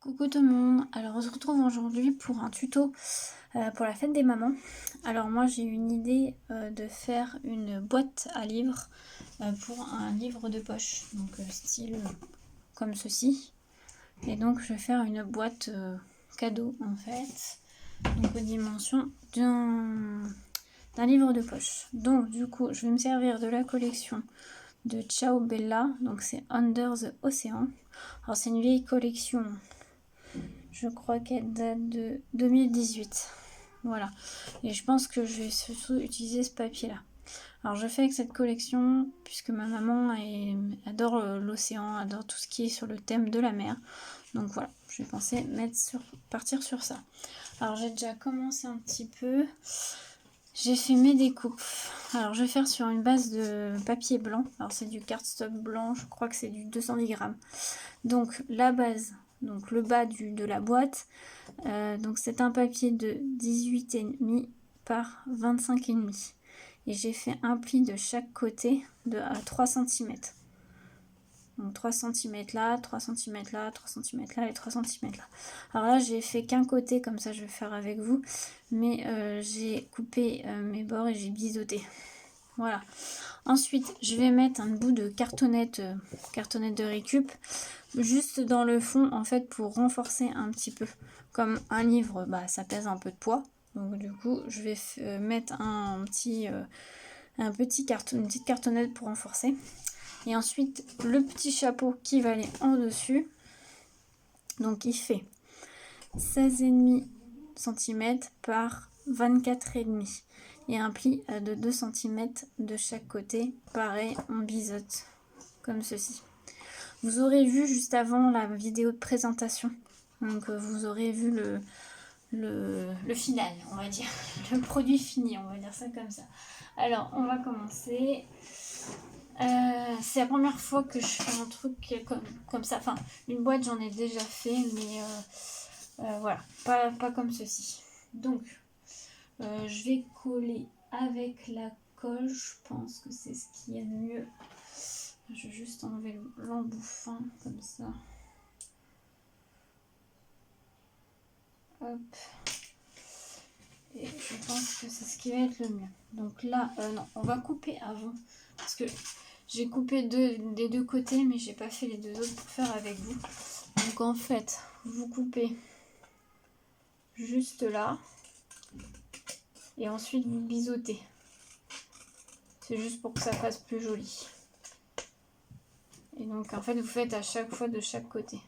Coucou tout le monde, alors on se retrouve aujourd'hui pour un tuto pour la fête des mamans. Alors moi j'ai eu une idée de faire une boîte à livres pour un livre de poche, donc style comme ceci. Et donc je vais faire une boîte cadeau en fait, donc aux dimensions d'un livre de poche. Donc du coup je vais me servir de la collection de Ciao Bella, donc c'est Under the Ocean. Alors c'est une vieille collection. Je crois qu'elle date de 2018. Voilà. Et je pense que je vais surtout utiliser ce papier-là. Alors je fais avec cette collection puisque ma maman adore l'océan, adore tout ce qui est sur le thème de la mer. Donc voilà, je vais penser partir sur ça. Alors j'ai déjà commencé un petit peu. J'ai fait mes découpes. Alors je vais faire sur une base de papier blanc. Alors c'est du cardstock blanc, je crois que c'est du 210 grammes. Donc la base, donc le bas de la boîte, donc c'est un papier de 18,5 par 25,5. Et j'ai fait un pli de chaque côté de 3 cm. Donc 3 cm là, 3 cm là, 3 cm là et 3 cm là. Alors là j'ai fait qu'un côté, comme ça je vais faire avec vous. Mais j'ai coupé mes bords et j'ai biseauté. Voilà. Ensuite je vais mettre un bout de cartonnette de récup. Juste dans le fond en fait pour renforcer un petit peu. Comme un livre, ça pèse un peu de poids. Donc du coup je vais mettre une petite cartonnette pour renforcer. Et ensuite, le petit chapeau qui va aller en dessus. Donc, il fait 16,5 cm par 24,5. Et un pli de 2 cm de chaque côté. Pareil, on biseaute comme ceci. Vous aurez vu juste avant la vidéo de présentation. Donc, vous aurez vu le final, on va dire. Le produit fini, on va dire ça comme ça. Alors, on va commencer. C'est la première fois que je fais un truc comme ça. Enfin, une boîte, j'en ai déjà fait, mais voilà, pas comme ceci. Donc, je vais coller avec la colle. Je pense que c'est ce qui est le mieux. Je vais juste enlever l'embout fin, comme ça. Hop. Et je pense que c'est ce qui va être le mieux. Donc là, non, on va couper avant. Parce que j'ai coupé des deux côtés, mais j'ai pas fait les deux autres pour faire avec vous. Donc en fait, vous coupez juste là. Et ensuite, vous biseautez. C'est juste pour que ça fasse plus joli. Et donc en fait, vous faites à chaque fois de chaque côté.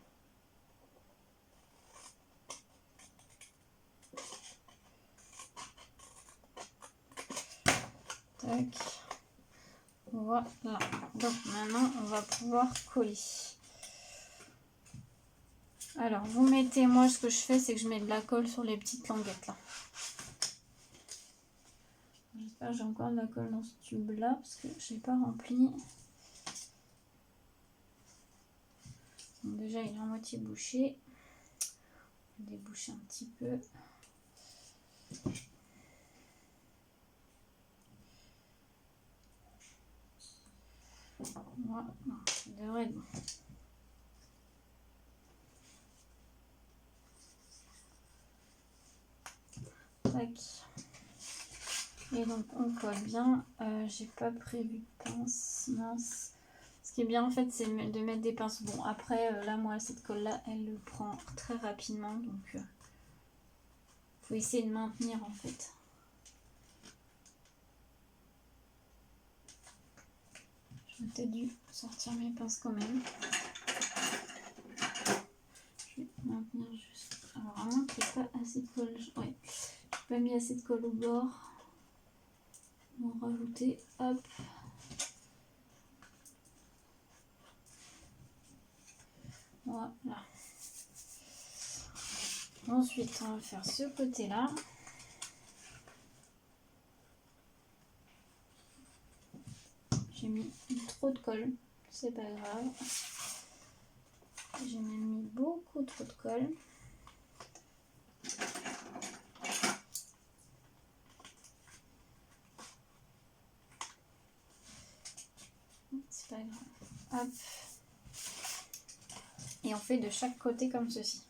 Tac. Voilà. Donc maintenant, on va pouvoir coller. Alors, vous mettez, moi ce que je fais, c'est que je mets de la colle sur les petites languettes là. J'espère que j'ai encore de la colle dans ce tube là, parce que je n'ai pas rempli. Donc déjà, il est en moitié bouché. Je vais déboucher un petit peu. Voilà, ça devrait être bon. Tac. Et donc on colle bien. J'ai pas prévu de pince, mince. Ce qui est bien en fait, c'est de mettre des pinces. Bon après là moi cette colle là, elle le prend très rapidement, donc faut essayer de maintenir en fait. J'aurais peut-être dû sortir mes pinces quand même. Je vais maintenir juste. Alors vraiment qu'il n'y ait pas assez de colle. Ouais, j'ai pas mis assez de colle au bord. On va rajouter, hop. Voilà. Ensuite, on va faire ce côté-là. J'ai mis trop de colle, c'est pas grave. J'ai même mis beaucoup trop de colle. C'est pas grave. Hop. Et on fait de chaque côté comme ceci.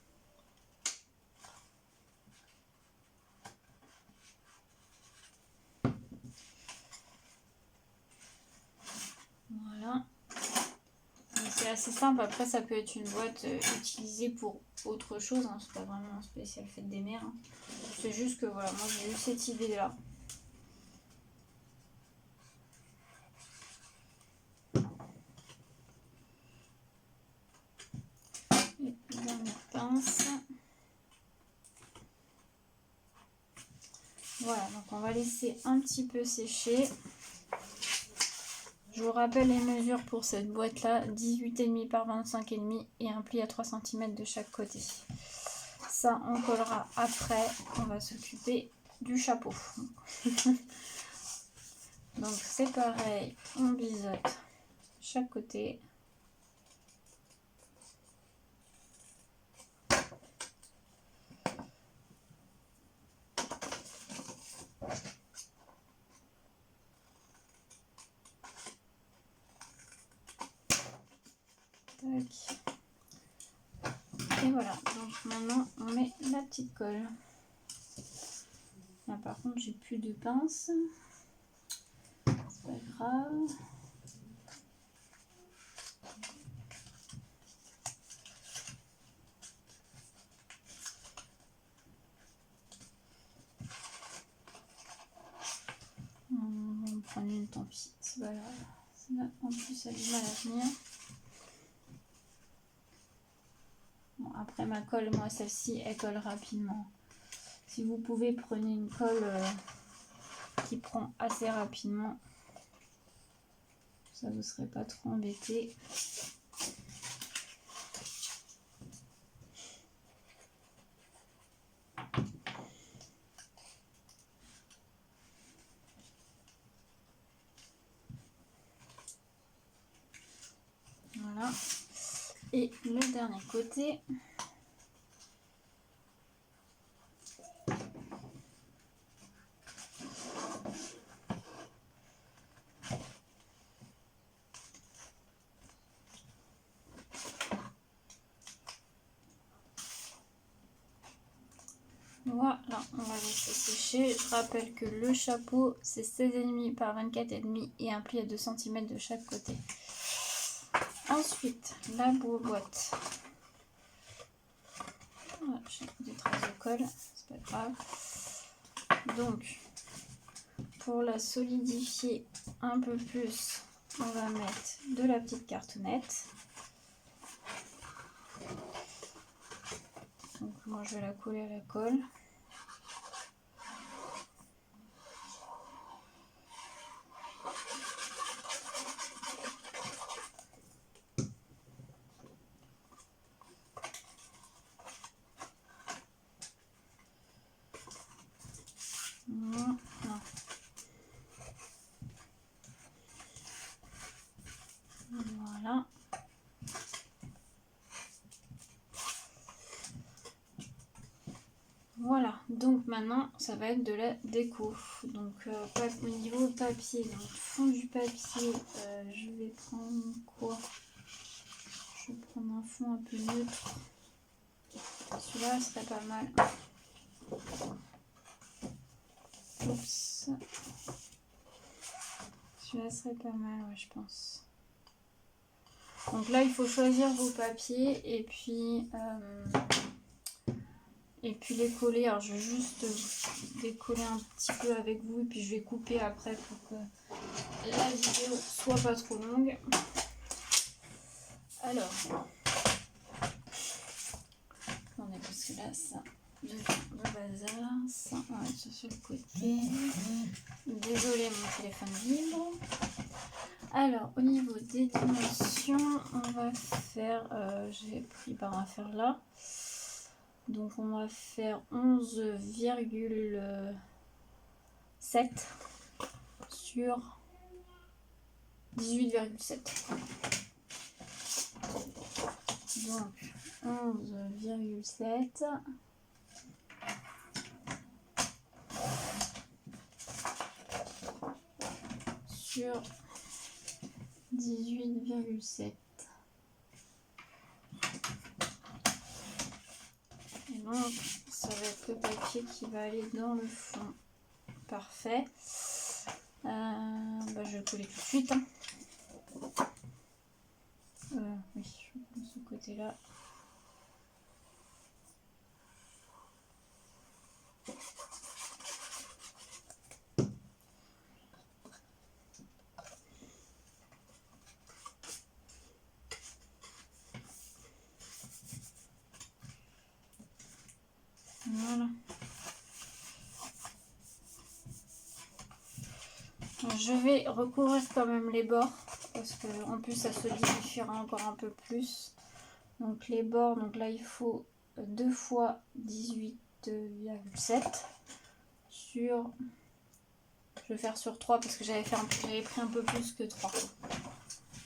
assez simple. Après, ça peut être une boîte utilisée pour autre chose. Hein. C'est pas vraiment spécial fête des mères. Hein. C'est juste que voilà, moi j'ai eu cette idée-là. Et dernière pince. Voilà, donc on va laisser un petit peu sécher. Je vous rappelle les mesures pour cette boîte là, 18,5 par 25,5 et un pli à 3 cm de chaque côté. Ça on collera après, on va s'occuper du chapeau. Donc c'est pareil, on biseaute chaque côté. Tac. Et voilà, donc maintenant on met la petite colle. Là par contre j'ai plus de pince, c'est pas grave. On va en prendre une, tant pis, c'est pas grave. En plus elle a du mal à venir. Bon, après ma colle, moi celle-ci elle colle rapidement. Si vous pouvez, prenez une colle qui prend assez rapidement. Ça vous serait pas trop embêté. Voilà. Et le dernier côté. Voilà, on va laisser sécher. Je rappelle que le chapeau, c'est 16,5 par 24,5 et un pli à 2 cm de chaque côté. Ensuite, la boîte. Voilà, j'ai des traces de colle, c'est pas grave. Donc, pour la solidifier un peu plus, on va mettre de la petite cartonnette. Donc, moi, je vais la coller à la colle. Voilà. Voilà, donc maintenant ça va être de la déco. Donc au niveau papier, donc fond du papier, je vais prendre quoi? Je vais prendre un fond un peu neutre. Celui-là serait pas mal. Oups. Celui-là serait pas mal, ouais, je pense. Donc là, il faut choisir vos papiers et puis les coller. Alors je vais juste les coller un petit peu avec vous et puis je vais couper après pour que la vidéo soit pas trop longue. Alors, attendez parce que là ça devient le bazar. Ça, on va mettre ça sur le côté. Désolée, mon téléphone vibre. Alors, au niveau des dimensions, on va faire, j'ai pris par un fer là. Donc on va faire 11,7 sur 18,7. Donc 11,7 sur 18,7. Et donc ça va être le papier qui va aller dans le fond. Parfait. Je vais le coller tout de suite. Oui, de ce côté-là. Voilà. Je vais recouvrir quand même les bords parce que en plus ça se solidifiera encore un peu plus. Donc les bords, donc là il faut 2 fois 18,7 sur... Je vais faire sur 3 parce que j'avais pris un peu plus que 3.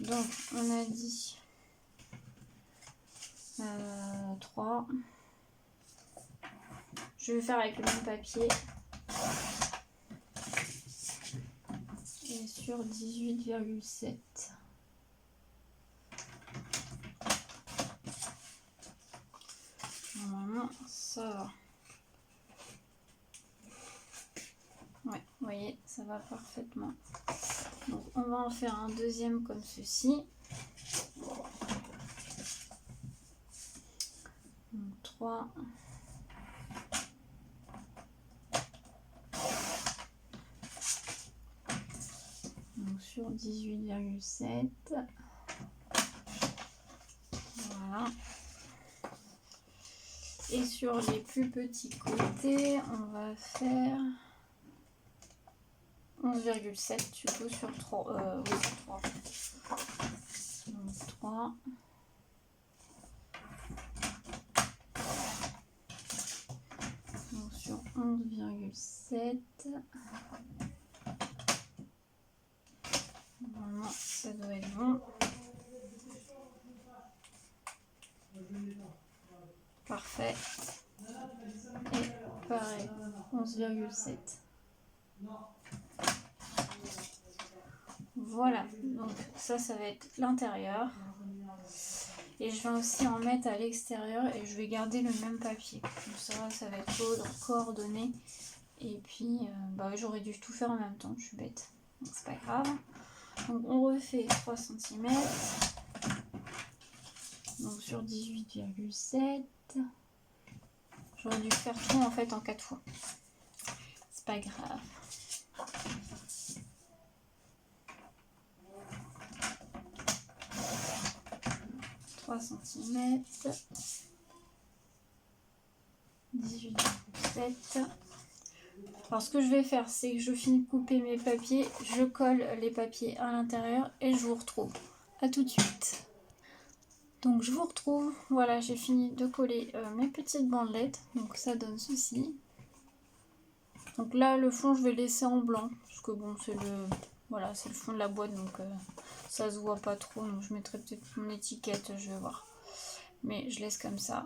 Donc on a dit 3. Je vais faire avec le même papier. Et sur 18,7. Normalement, ça va. Ouais, vous voyez, ça va parfaitement. Donc, on va en faire un deuxième comme ceci. Donc, 3. Donc, sur 18,7. Voilà. Et sur les plus petits côtés, on va faire 11,7 du coup sur 3. Oui, sur 3. Donc 3. Donc sur 11,7. Normalement, ça doit être bon. Parfait. Et pareil, 11,7. Voilà, donc ça va être l'intérieur. Et je vais aussi en mettre à l'extérieur et je vais garder le même papier. Donc ça va être coordonné. Et puis, j'aurais dû tout faire en même temps, je suis bête. Donc c'est pas grave. Donc on refait 3 cm. Donc sur 18,7. J'aurais dû faire tout en fait en 4 fois. C'est pas grave. cm, 18,7. Alors ce que je vais faire, c'est que je finis de couper mes papiers, je colle les papiers à l'intérieur et je vous retrouve. À tout de suite. Donc je vous retrouve, voilà, j'ai fini de coller mes petites bandelettes, donc ça donne ceci. Donc là le fond je vais laisser en blanc, parce que bon c'est le fond de la boîte, donc ça se voit pas trop, donc je mettrai peut-être mon étiquette, je vais voir. Mais je laisse comme ça.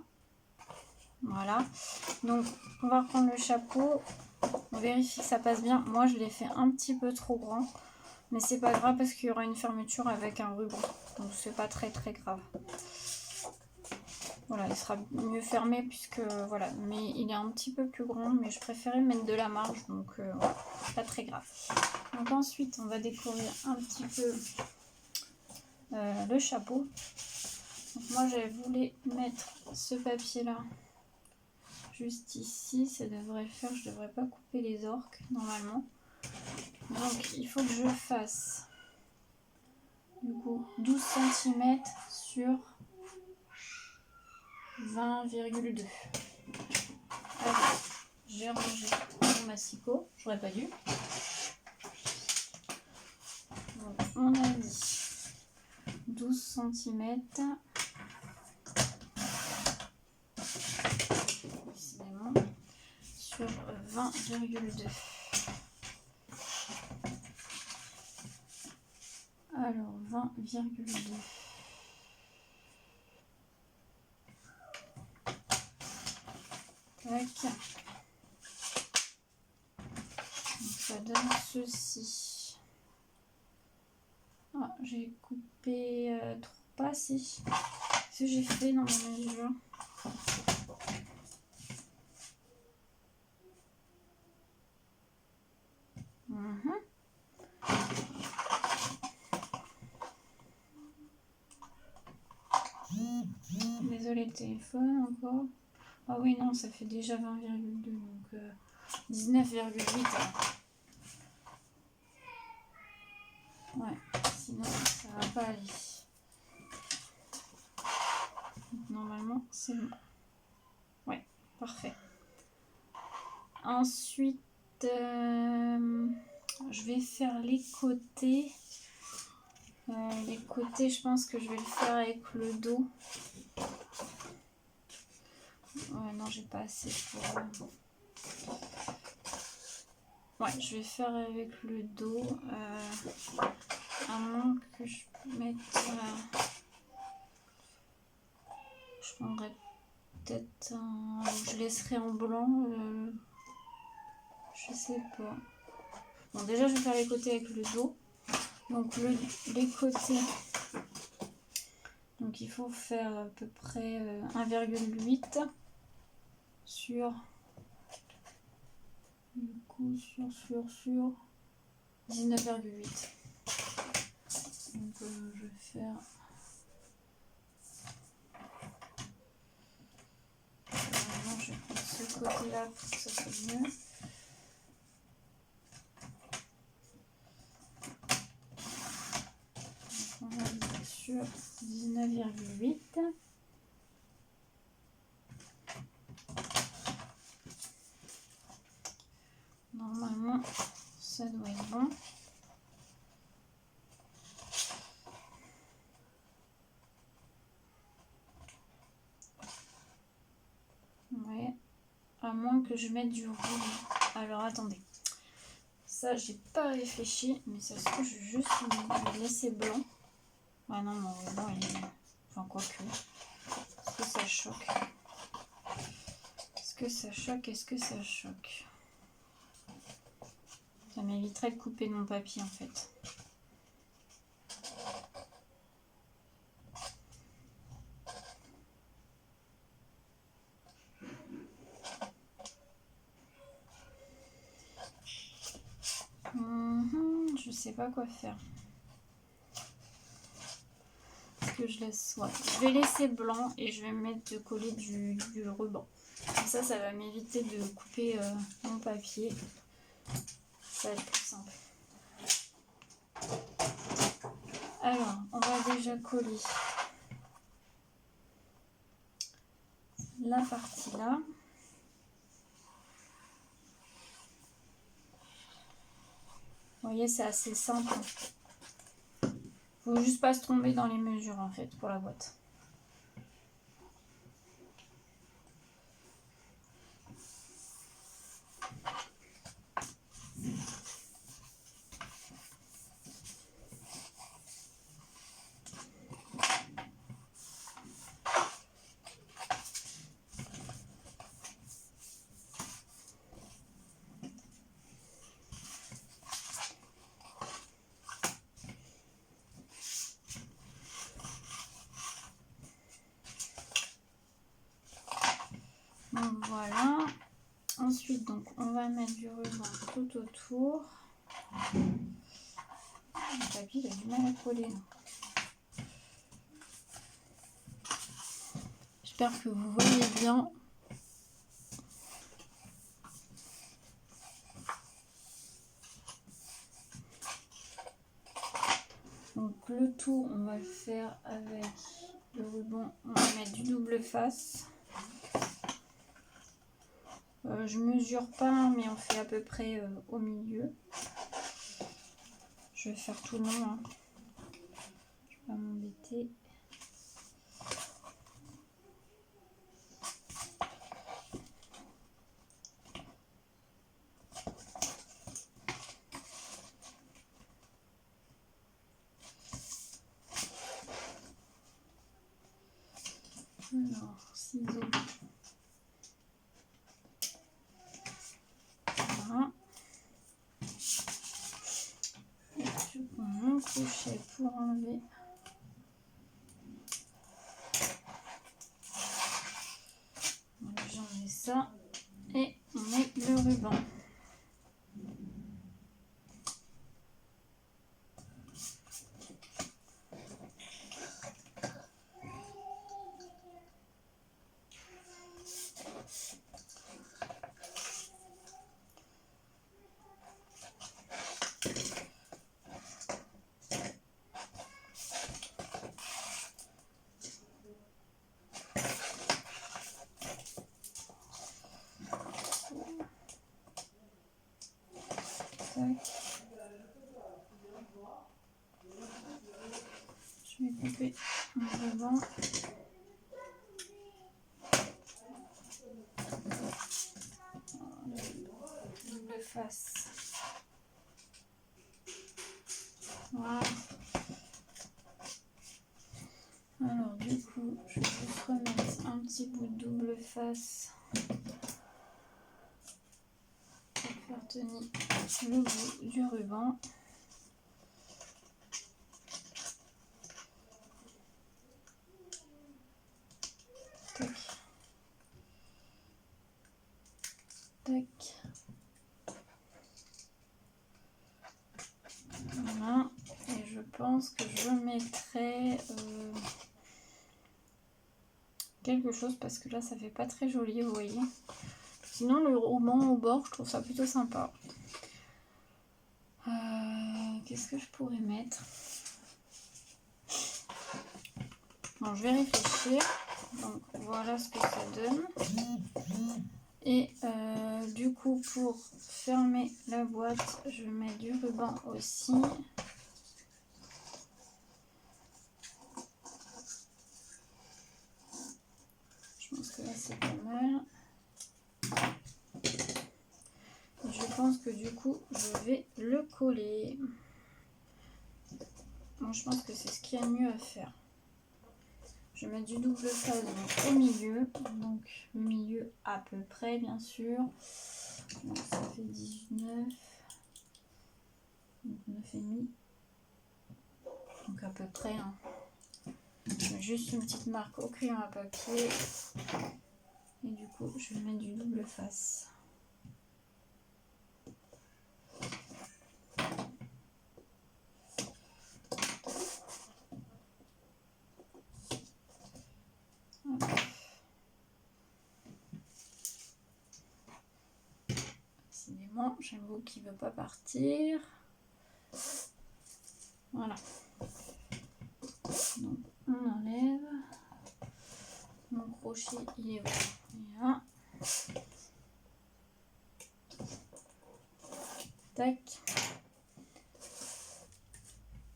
Voilà. Donc on va reprendre le chapeau. On vérifie que ça passe bien. Moi je l'ai fait un petit peu trop grand. Mais c'est pas grave parce qu'il y aura une fermeture avec un ruban. Donc c'est pas très grave. Voilà, il sera mieux fermé puisque voilà. Mais il est un petit peu plus grand. Mais je préférais mettre de la marge. Donc voilà, pas très grave. Donc ensuite on va découvrir un petit peu le chapeau. Donc moi j'avais voulu mettre ce papier là juste ici, ça devrait le faire, je devrais pas couper les orques normalement. Donc il faut que je fasse du coup 12 cm sur 20,2. Alors j'ai rangé mon massicot, j'aurais pas dû. Donc on a dit 12 cm. Sur 20,2. Alors 20,2. Tac. Donc ça donne ceci. Ah, j'ai coupé trop pas si. Ce que j'ai fait dans ma mesure. le téléphone encore. Ah oui, non, ça fait déjà 20,2, donc 19,8. Ouais, sinon ça va pas aller. Donc, normalement, c'est bon. Ouais, parfait. Ensuite, je vais faire les côtés. Les côtés, je pense que je vais le faire avec le dos. Ouais, non, j'ai pas assez pour... Ouais, je vais faire avec le dos. À moins que je mette... je prendrais peut-être un... Je laisserai en blanc. Je sais pas. Bon, déjà, je vais faire les côtés avec le dos. Donc, les côtés... Donc, il faut faire à peu près 1,8 sur... Du coup, sur 19,8. Donc, je vais faire... Maintenant, je vais prendre ce côté-là pour que ça soit mieux. Donc, on va aller sur 19,8. Normalement, ça doit être bon. Ouais. À moins que je mette du rouge. Alors, attendez. Ça, j'ai pas réfléchi, mais ça se trouve, je vais juste le laisser blanc. Ouais, non, mon ruban, il est... Enfin, quoi que. Est-ce que ça choque? Est-ce que ça choque? Est-ce que ça choque? Ça m'éviterait de couper mon papier, en fait. Je sais pas quoi faire. Est-ce que je laisse... Ouais. Je vais laisser blanc et je vais mettre de coller du ruban. Comme ça va m'éviter de couper mon papier. Ça va être plus simple. Alors, on va déjà coller la partie là. Vous voyez, c'est assez simple. Faut juste pas se tromper dans les mesures en fait pour la boîte. Donc voilà. Ensuite, donc, on va mettre du ruban tout autour. Le papier, il a du mal à coller. J'espère que vous voyez bien. Donc le tout, on va le faire avec le ruban. On va mettre du double face. Je mesure pas, mais on fait à peu près au milieu. Je vais faire tout le long. Hein. Je vais pas m'embêter. Alors, ciseaux. Voilà. Et je prends mon crochet pour enlever. Voilà, j'ai enlevé ça. Et on met le ruban. Je vais couper mon ruban. Double face. Voilà. Alors du coup, je vais juste remettre un petit bout de double face pour faire tenir le bout du ruban. Tac. Tac. Voilà. Et je pense que je mettrai quelque chose parce que là ça fait pas très joli, vous voyez. Sinon le ruban au bord, je trouve ça plutôt sympa. Qu'est-ce que je pourrais mettre? Bon, je vais réfléchir. Donc voilà ce que ça donne. Et du coup pour fermer la boîte, je mets du ruban aussi. Je pense que là c'est pas mal. Et je pense que du coup je vais le coller. Bon, je pense que c'est ce qu'il y a de mieux à faire. Je vais mettre du double face au milieu, donc le milieu à peu près bien sûr. Donc ça fait 19, donc 9,5. Donc à peu près. Hein. Je mets juste une petite marque au crayon à papier. Et du coup je vais mettre du double face. Décidément, j'ai le bout qui ne veut pas partir. Voilà. Donc on enlève. Mon crochet il est bon. Voilà. Tac.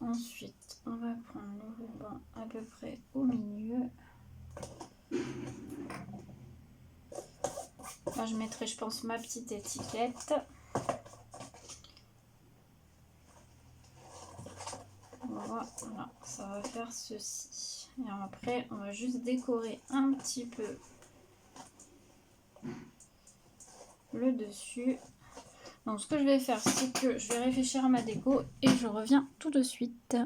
Ensuite, on va prendre le ruban à peu près au milieu. Là, je mettrai, je pense, ma petite étiquette. Voilà, ça va faire ceci. Et après, on va juste décorer un petit peu le dessus. Donc, ce que je vais faire, c'est que je vais réfléchir à ma déco et je reviens tout de suite.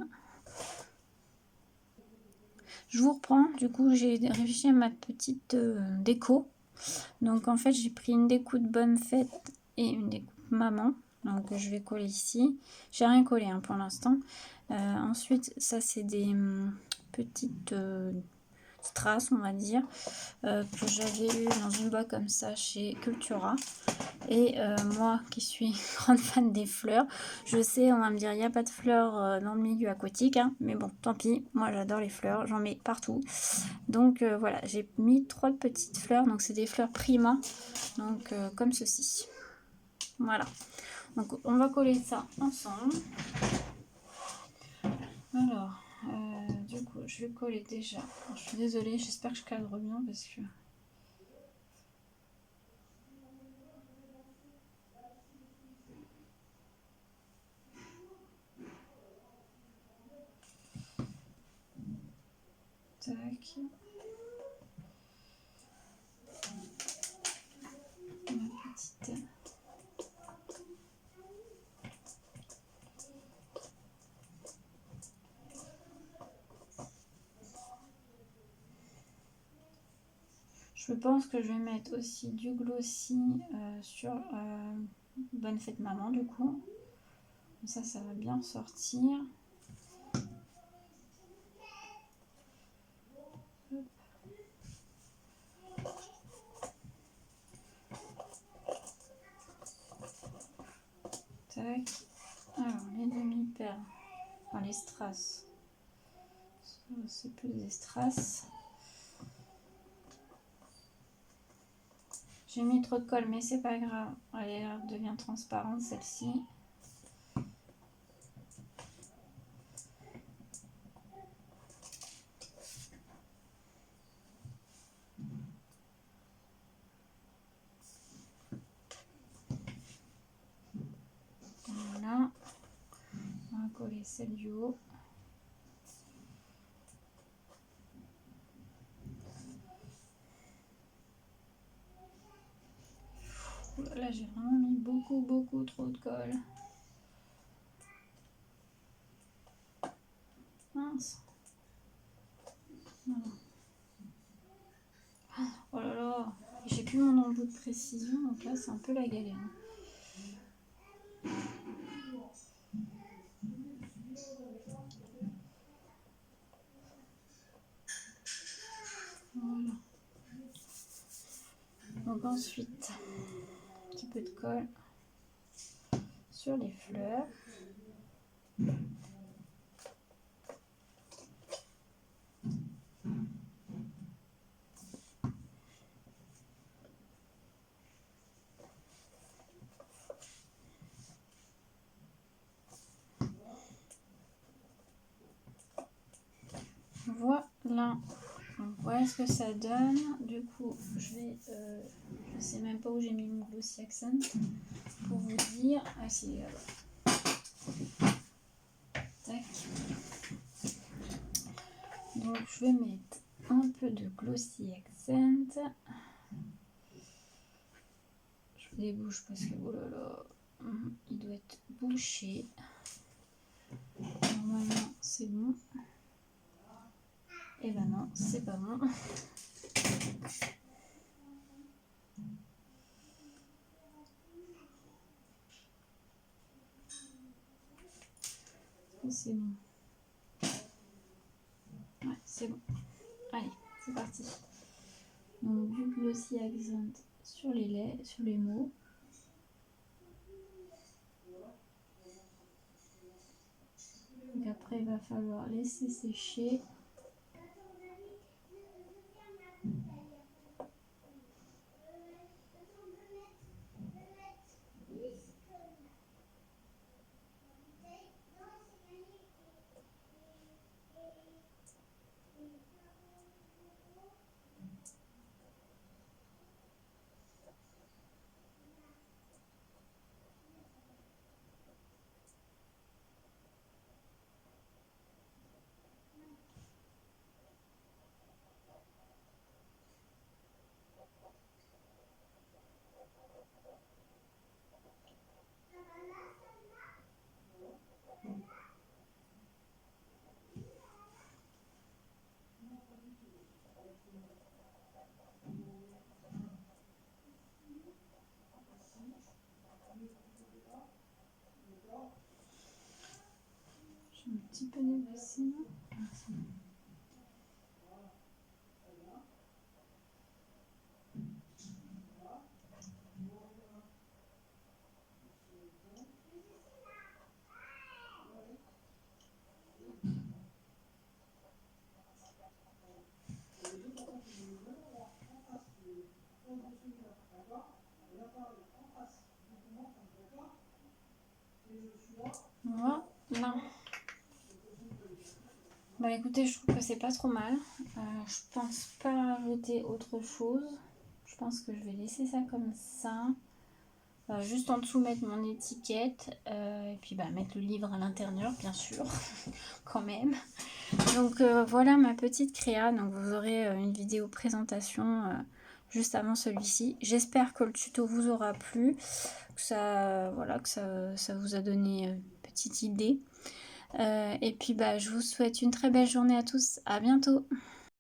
Je vous reprends. Du coup, j'ai réfléchi à ma petite déco. Donc, en fait, j'ai pris une déco de bonne fête et une déco maman. Donc, je vais coller ici. J'ai rien collé hein, pour l'instant. Ensuite, ça, c'est des petites strass, on va dire, que j'avais eu dans une boîte comme ça chez Cultura. Et moi qui suis grande fan des fleurs, je sais, on va me dire il n'y a pas de fleurs dans le milieu aquatique, hein, mais bon, tant pis, moi j'adore les fleurs, j'en mets partout. Donc voilà, j'ai mis 3 petites fleurs, donc c'est des fleurs Prima, donc comme ceci. Voilà, donc on va coller ça ensemble. Alors, du coup, je vais coller déjà. Alors, je suis désolée, j'espère que je cadre bien parce que... Tac. Ma petite... Je pense que je vais mettre aussi du glossy sur Bonne Fête Maman du coup. Ça va bien sortir. Hop. Tac. Alors les demi-perles, enfin les strass. C'est plus des strass. J'ai mis trop de colle mais c'est pas grave. Elle devient transparente celle-ci. coller celle du haut. Là j'ai vraiment mis beaucoup trop de colle. Mince. Voilà. Oh là là, j'ai plus mon embout de précision, donc là c'est un peu la galère. Voilà. Donc ensuite, un petit peu de colle sur les fleurs. Voilà. Donc voilà ce que ça donne. Du coup, je sais même pas où j'ai mis mon glossy accent pour vous dire. Ah si, tac. Donc je vais mettre un peu de glossy accent. Je débouche parce que oh là là, il doit être bouché. Normalement c'est bon. Et ben non, c'est pas bon. C'est bon. Ouais, c'est bon. Allez, c'est parti. Donc du glossy accent sur les mots. Donc après il va falloir laisser sécher. J'ai un petit peu dépassé. Voilà. Bah écoutez, je trouve que c'est pas trop mal. Je pense pas rajouter autre chose. Je pense que je vais laisser ça comme ça. Juste en dessous mettre mon étiquette. Et puis bah mettre le livre à l'intérieur, bien sûr. Quand même. Donc voilà ma petite créa. Donc vous aurez une vidéo présentation juste avant celui-ci. J'espère que le tuto vous aura plu. Que ça vous a donné une petite idée. Et puis bah je vous souhaite une très belle journée à tous. À bientôt.